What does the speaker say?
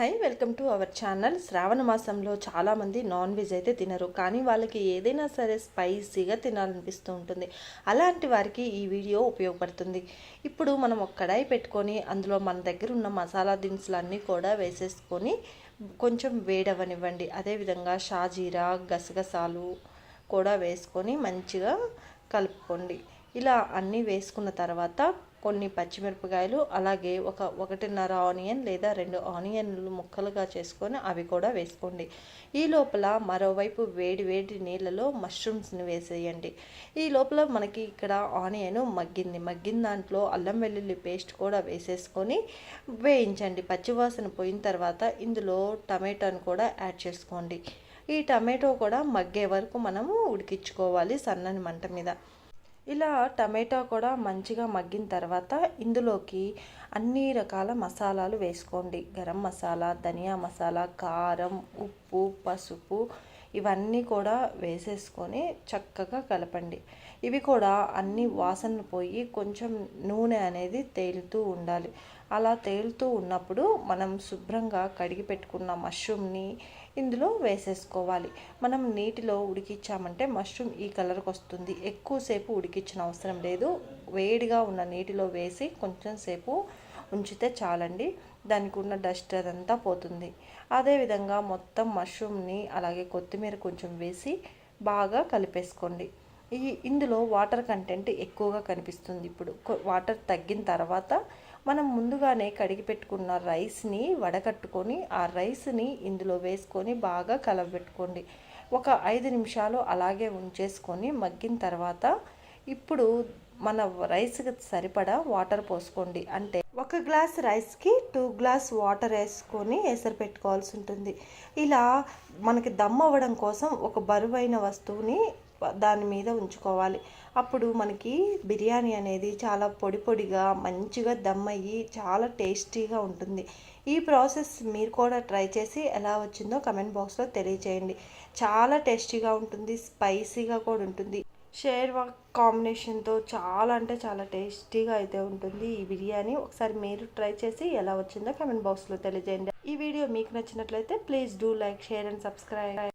Hi welcome to our channel. Shravana మాసంలో చాలామంది non veg అయితే తినరు, కానీ వాళ్ళకి ఏదైనా సరే స్పైసీగా తినాలనిపిస్తూ ఉంటుంది. అలాంటి వారికి ఈ వీడియో ఉపయోగపడుతుంది. ఇప్పుడు మనం ఒక కడాయి పెట్టుకొని అందులో మన దగ్గర ఉన్న మసాలా దినుసులన్నీ కూడా వేసేసుకొని కొంచెం వేడవనివ్వండి. అదేవిధంగా షాజీరా, గసగసాలు కూడా వేసుకొని మంచిగా కలుపుకోండి. ఇలా అన్నీ వేసుకున్న తర్వాత కొన్ని పచ్చిమిరపకాయలు, అలాగే ఒకటిన్నర ఆనియన్ లేదా 2 ఆనియన్లు ముక్కలుగా చేసుకొని అవి కూడా వేసుకోండి. ఈ లోపల మరోవైపు వేడి వేడి నీళ్ళలో మష్రూమ్స్ని వేసేయండి. ఈ లోపల మనకి ఇక్కడ ఆనియన్ మగ్గిన దాంట్లో అల్లం వెల్లుల్లి పేస్ట్ కూడా వేసేసుకొని వేయించండి. పచ్చివాసన పోయిన తర్వాత ఇందులో టమాటాను కూడా యాడ్ చేసుకోండి. ఈ టమాటో కూడా మగ్గే వరకు మనము ఉడికించుకోవాలి సన్నని మంట మీద. ఇలా టమాటా కూడా మంచిగా మగ్గిన తర్వాత ఇందులోకి అన్ని రకాల మసాలాలు వేసుకోండి. గరం మసాలా, ధనియా మసాలా, కారం, ఉప్పు, పసుపు ఇవన్నీ కూడా వేసేసుకొని చక్కగా కలపండి. ఇవి కూడా అన్ని వాసనలు పోయి కొంచెం నూనె అనేది తేలుతూ ఉండాలి. అలా తేలుతూ ఉన్నప్పుడు మనం శుభ్రంగా కడిగి పెట్టుకున్న మష్రూమ్ని ఇందులో వేసేసుకోవాలి. మనం నీటిలో ఉడికించామంటే మష్రూమ్ ఈ కలర్కి వస్తుంది. ఎక్కువసేపు ఉడికించిన అవసరం లేదు. వేడిగా ఉన్న నీటిలో వేసి కొంచెం సేపు ఉంచితే చాలండి. దానికి ఉన్న డస్ట్ అదంతా పోతుంది. అదేవిధంగా మొత్తం మష్రూమ్ని అలాగే కొత్తిమీర కొంచెం వేసి బాగా కలిపేసుకోండి. ఇందులో వాటర్ కంటెంట్ ఎక్కువగా కనిపిస్తుంది. ఇప్పుడు వాటర్ తగ్గిన తర్వాత మనం ముందుగానే కడిగి పెట్టుకున్న రైస్ని వడకట్టుకొని ఆ రైస్ని ఇందులో వేసుకొని బాగా కలబెట్టుకోండి. ఒక 5 నిమిషాలు అలాగే ఉంచేసుకొని మగ్గిన తర్వాత ఇప్పుడు మన రైస్కి సరిపడా వాటర్ పోసుకోండి. అంటే 1 గ్లాస్ రైస్కి 2 గ్లాస్ వాటర్ వేసుకొని ఎసరు పెట్టుకోవాల్సి ఉంటుంది. ఇలా మనకి దమ్ అవ్వడం కోసం ఒక బరువైన వస్తువుని దాని మీద ఉంచుకోవాలి. అప్పుడు మనకి బిర్యానీ అనేది చాలా పొడి పొడిగా మంచిగా దమ్ అయ్యి చాలా టేస్టీగా ఉంటుంది. ఈ ప్రాసెస్ మీరు కూడా ట్రై చేసి ఎలా వచ్చిందో కమెంట్ బాక్స్లో తెలియచేయండి. చాలా టేస్టీగా ఉంటుంది, స్పైసీగా కూడా ఉంటుంది. షేర్వా కాంబినేషన్తో చాలా అంటే చాలా టేస్టీగా అయితే ఉంటుంది ఈ బిర్యానీ. ఒకసారి మీరు ట్రై చేసి ఎలా వచ్చిందో కమెంట్ బాక్స్లో తెలియజేయండి. ఈ వీడియో మీకు నచ్చినట్లయితే please do like, share and subscribe.